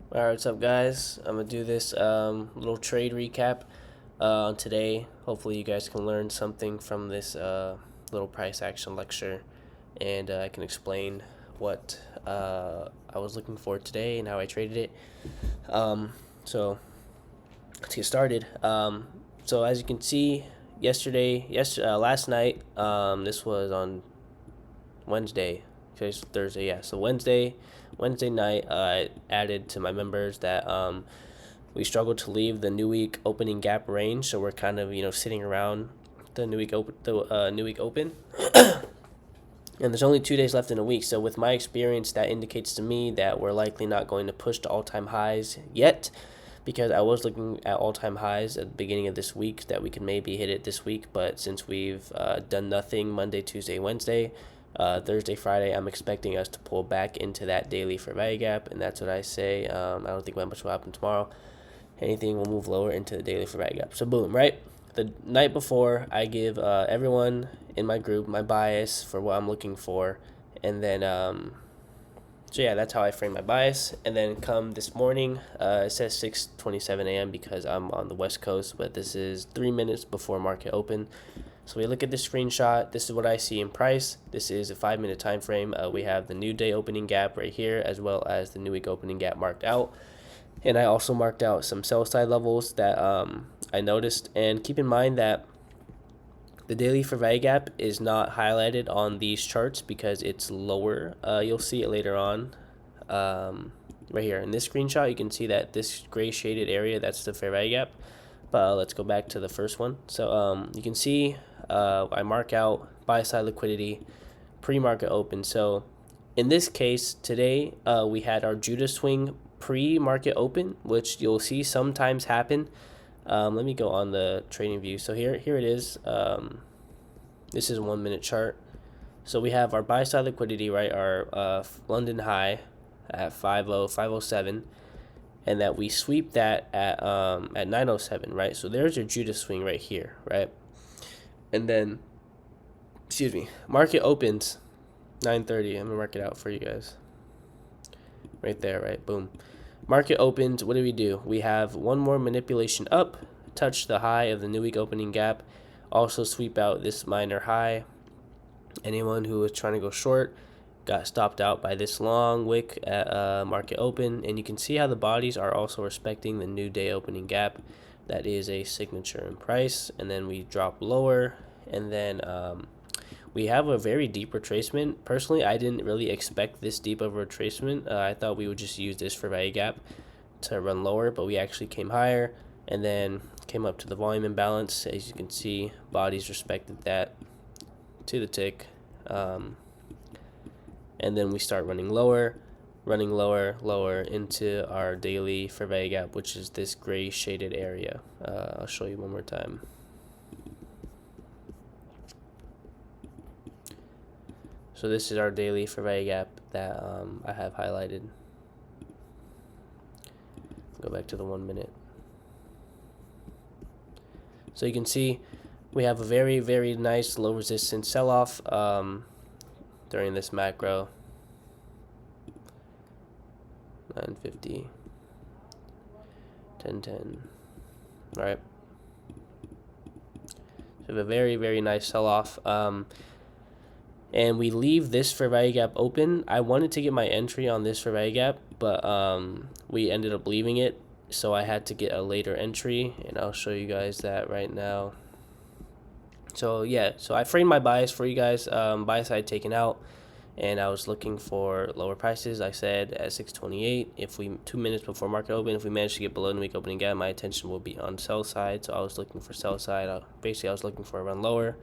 Alright, what's up, guys? I'm gonna do this little trade recap today. Hopefully, you guys can learn something from this little price action lecture, and I can explain what I was looking for today and how I traded it. So let's get started. So as you can see, last night, this was on Wednesday. Today's Thursday, yeah. So Wednesday night, I added to my members that we struggled to leave the new week opening gap range, so we're kind of sitting around the new week open. And there's only 2 days left in a week, so with my experience, that indicates to me that we're likely not going to push to all-time highs yet, because I was looking at all-time highs at the beginning of this week that we could maybe hit it this week, but since we've done nothing Monday, Tuesday, Wednesday, Thursday, Friday, I'm expecting us to pull back into that daily for value gap, and that's what I say. I don't think much will happen tomorrow. Anything will move lower into the daily for value gap. So boom, right? The night before, I give everyone in my group my bias for what I'm looking for, and then so yeah, that's how I frame my bias. And then come this morning, it says 6:27 a.m. because I'm on the West Coast, but this is 3 minutes before market open. So we look at this screenshot. This is what I see in price. This is a 5-minute time frame. We have the new day opening gap right here, as well as the new week opening gap marked out. And I also marked out some sell side levels that I noticed. And keep in mind that the daily for value gap is not highlighted on these charts because it's lower. You'll see it later on. Right here in this screenshot, you can see that this gray shaded area, that's the fair value gap. But let's go back to the first one. So you can see I mark out buy side liquidity, pre-market open. So in this case, today we had our Judah swing pre-market open, which you'll see sometimes happen. Let me go on the trading view. So here it is. This is a 1 minute chart. So we have our buy side liquidity, right? Our London high at 507, and that we sweep that at 907, right? So there's your Judah swing right here, right? And then, excuse me, market opens 9:30. I'm gonna mark it out for you guys. Right there, right? Boom. Market opens. What do? We have one more manipulation up, touch the high of the new week opening gap, also sweep out this minor high. Anyone who was trying to go short got stopped out by this long wick at market open, and you can see how the bodies are also respecting the new day opening gap. That is a signature in price, and then we drop lower, and then we have a very deep retracement. Personally, I didn't really expect this deep of a retracement. I thought we would just use this for value gap to run lower, but we actually came higher and then came up to the volume imbalance. As you can see, bodies respected that to the tick. And then we start running lower, lower into our daily fair value gap, which is this gray shaded area. I'll show you one more time. So this is our daily fair value gap that I have highlighted. Go back to the 1 minute. So you can see we have a very, very nice low resistance sell-off during this macro. 950, 1010, right? So we have a very, very nice sell-off. And we leave this fair value gap open. I wanted to get my entry on this fair value gap, but we ended up leaving it, so I had to get a later entry, and I'll show you guys that right now. So yeah, so I framed my bias for you guys. Buy side taken out, and I was looking for lower prices. I said at 628, if we 2 minutes before market open, if we manage to get below the week opening gap, my attention will be on sell side. So I was looking for sell side. Basically, I was looking for a run lower.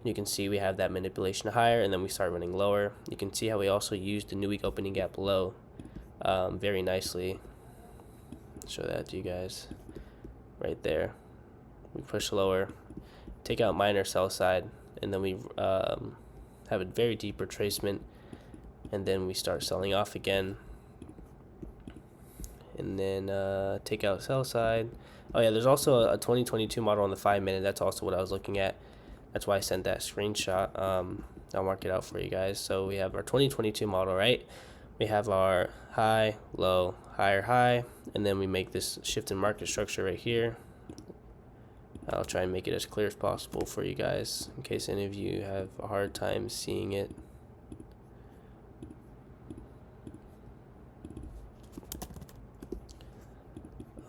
You can see we have that manipulation higher, and then we start running lower. You can see how we also used the new week opening gap low very nicely. Show that to you guys right there. We push lower, take out minor sell side, and then we have a very deep retracement, and then we start selling off again, and then take out sell side. Oh yeah, there's also a 2022 model on the 5 minute. That's also what I was looking at. That's why I sent that screenshot. I'll mark it out for you guys. So we have our 2022 model, right? we have our high, low, higher, high, and then we make this shift in market structure right here. I'll try and make it as clear as possible for you guys in case any of you have a hard time seeing it.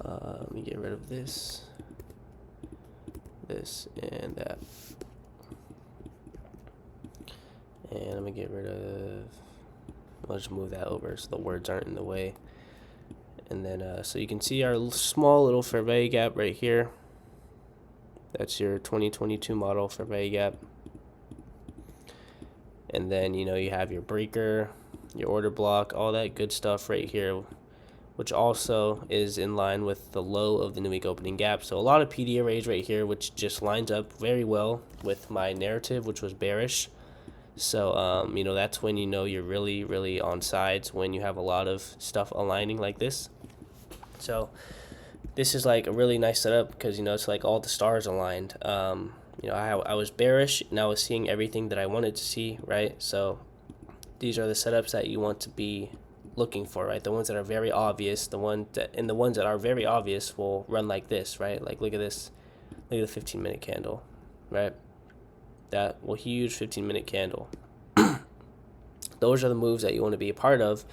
Let me get rid of this, and that. And I'm gonna get rid of, I'll just move that over so the words aren't in the way. And then, so you can see our small little fair value gap right here. That's your 2022 model fair value gap. And then, you know, you have your breaker, your order block, all that good stuff right here, which also is in line with the low of the new week opening gap. So a lot of PD arrays right here, which just lines up very well with my narrative, which was bearish. So, you know, that's when you know you're really, really on sides, when you have a lot of stuff aligning like this. So this is like a really nice setup because, you know, it's like all the stars aligned. You know, I was bearish and I was seeing everything that I wanted to see, right? So these are the setups that you want to be looking for, right? The ones that are very obvious, the ones that are very obvious will run like this, right? Like, look at this, look at the 15-minute candle, right? That huge 15-minute candle. Those are the moves that you want to be a part of,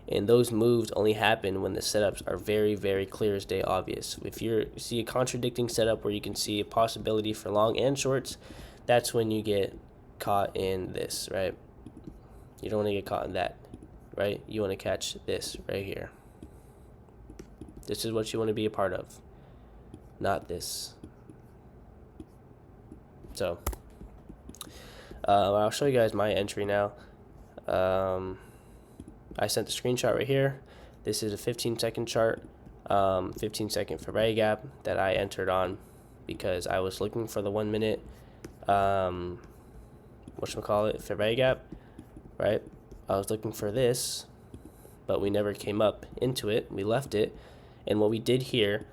and those moves only happen when the setups are very, very clear as day obvious. If you see a contradicting setup where you can see a possibility for long and shorts, that's when you get caught in this, right? You don't want to get caught in that, right? You want to catch this right here. This is what you want to be a part of, not this. So I'll show you guys my entry now. I sent the screenshot right here. This is a 15-second chart, 15-second fair value gap that I entered on because I was looking for the 1 minute, whatchamacallit, fair value gap, right? I was looking for this, but we never came up into it. We left it, and what we did here,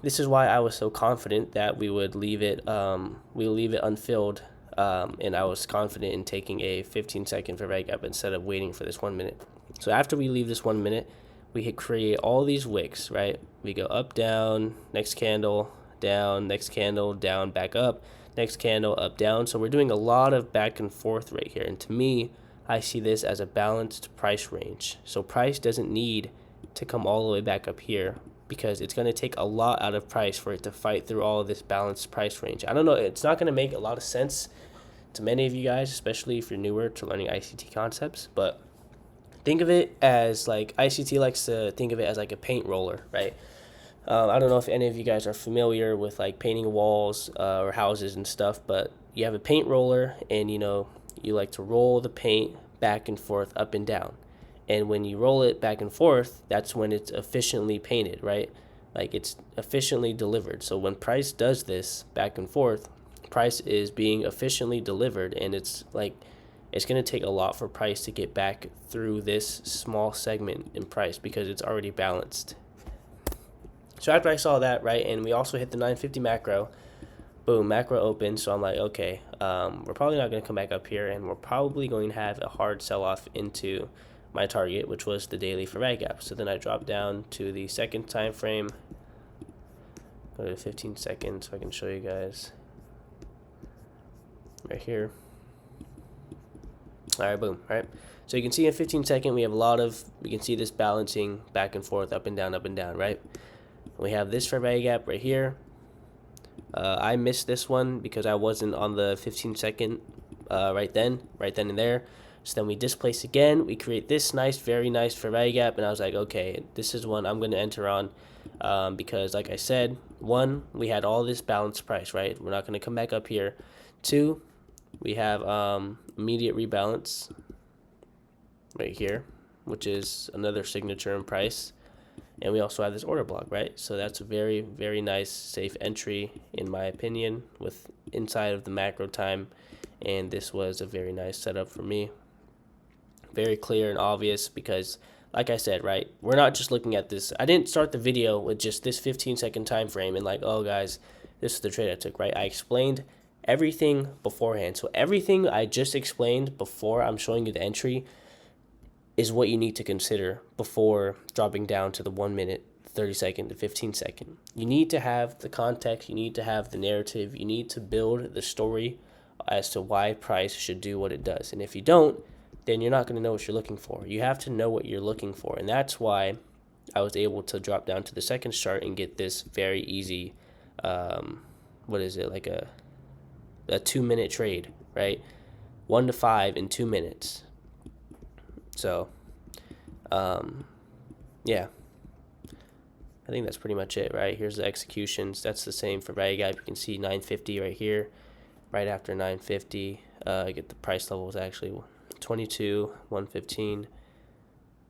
this is why I was so confident that we would leave it, unfilled. And I was confident in taking a 15-second fair value gap instead of waiting for this 1 minute. So after we leave this 1 minute, we hit create all these wicks, right? We go up, down, next candle, down, next candle, down, back up, next candle, up, down. So we're doing a lot of back and forth right here. And to me, I see this as a balanced price range. So price doesn't need to come all the way back up here because it's going to take a lot out of price for it to fight through all of this balanced price range. I don't know, it's not going to make a lot of sense to many of you guys, especially if you're newer to learning ICT concepts, but think of it as like ICT likes to think of it as like a paint roller, right? I don't know if any of you guys are familiar with like painting walls or houses and stuff, but you have a paint roller and, you know, you like to roll the paint back and forth, up and down. And when you roll it back and forth, that's when it's efficiently painted, right? Like it's efficiently delivered. So when price does this back and forth, price is being efficiently delivered, and it's like it's going to take a lot for price to get back through this small segment in price because it's already balanced. So after I saw that, right, and we also hit the 950 macro, boom, macro open. So I'm like, okay, we're probably not going to come back up here, and we're probably going to have a hard sell-off into my target, which was the daily fair value gap. So then I dropped down to the second time frame, go to 15 seconds so I can show you guys right here. All right, boom. All right, so you can see in 15-second we can see this balancing back and forth, up and down, right? We have this fair value gap right here. I missed this one because I wasn't on the 15-second right then and there. So then we displace again, we create this very nice fair value gap, and I was like, okay, this is one I'm going to enter on because like I said, one, we had all this balanced price, right? We're not going to come back up here. Two, we have immediate rebalance right here, which is another signature in price. And we also have this order block, right? So that's a very, very nice, safe entry, in my opinion, with inside of the macro time. And this was a very nice setup for me. Very clear and obvious because, like I said, right, we're not just looking at this. I didn't start the video with just this 15-second time frame and like, oh, guys, this is the trade I took, right? I explained everything beforehand. So everything I just explained before I'm showing you the entry is what you need to consider before dropping down to the 1 minute, 30 second to 15 second. You need to have the context, you need to have the narrative, you need to build the story as to why price should do what it does. And if you don't, then you're not going to know what you're looking for. You have to know what you're looking for. And that's why I was able to drop down to the second chart and get this very easy, like a 2 minute trade, right? 1 to 5 in 2 minutes. So, yeah, I think that's pretty much it, right? Here's the executions. That's the same for value gap. You can see 950 right here. Right after 950, I get the price levels actually 22, 115,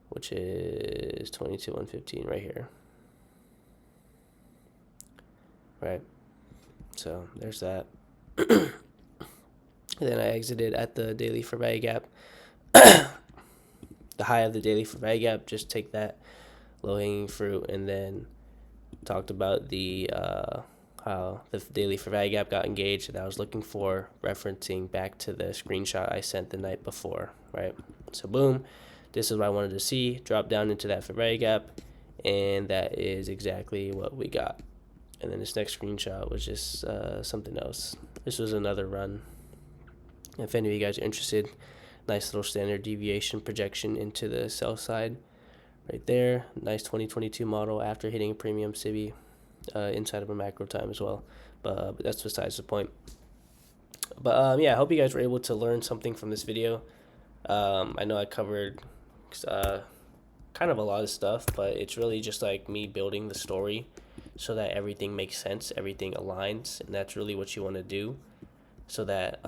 which is 22, 115 right here. Right. So there's that. And then I exited at the daily for value gap. The high of the daily for value gap, just take that low hanging fruit, and then talked about the how the daily for value gap got engaged that I was looking for, referencing back to the screenshot I sent the night before, right? So boom, this is what I wanted to see, drop down into that for value gap, and that is exactly what we got. And then this next screenshot was just something else. This was another run. If any of you guys are interested, nice little standard deviation projection into the sell side right there. Nice 2022 model after hitting a premium CB inside of a macro time as well. But that's besides the point. But yeah, I hope you guys were able to learn something from this video. I know I covered kind of a lot of stuff, but it's really just like me building the story so that everything makes sense, everything aligns, and that's really what you want to do, so that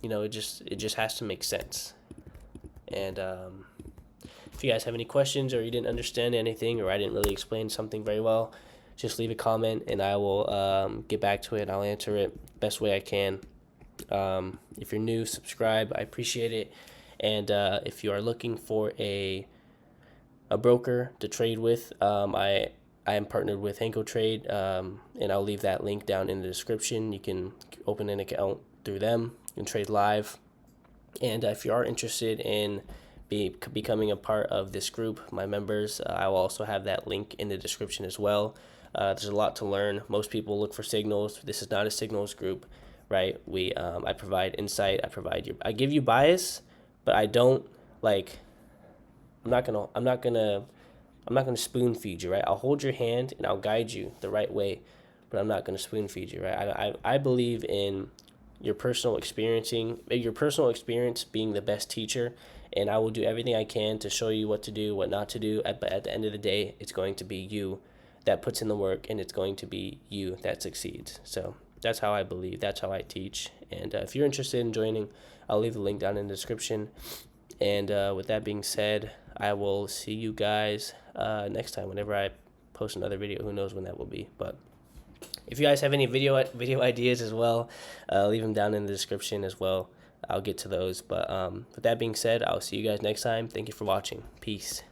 it just has to make sense. And if you guys have any questions, or you didn't understand anything, or I didn't really explain something very well, just leave a comment and I will get back to it. I'll answer it best way I can. If you're new, subscribe. I appreciate it. And if you are looking for a broker to trade with, I am partnered with Henko Trade, and I'll leave that link down in the description. You can open an account through them and trade live. And if you are interested in becoming a part of this group, my members, I will also have that link in the description as well. There's a lot to learn. Most people look for signals. This is not a signals group, right? I provide insight. I give you bias, but I don't I'm not gonna spoon feed you, right? I'll hold your hand and I'll guide you the right way, but I'm not gonna spoon feed you, right? I believe in your personal experience being the best teacher, and I will do everything I can to show you what to do, what not to do. But at the end of the day, it's going to be you that puts in the work, and it's going to be you that succeeds. So that's how I believe. That's how I teach. And if you're interested in joining, I'll leave the link down in the description. And with that being said, I will see you guys next time whenever I post another video. Who knows when that will be, but if you guys have any video ideas as well, leave them down in the description as well. I'll get to those. But with that being said, I'll see you guys next time. Thank you for watching. Peace.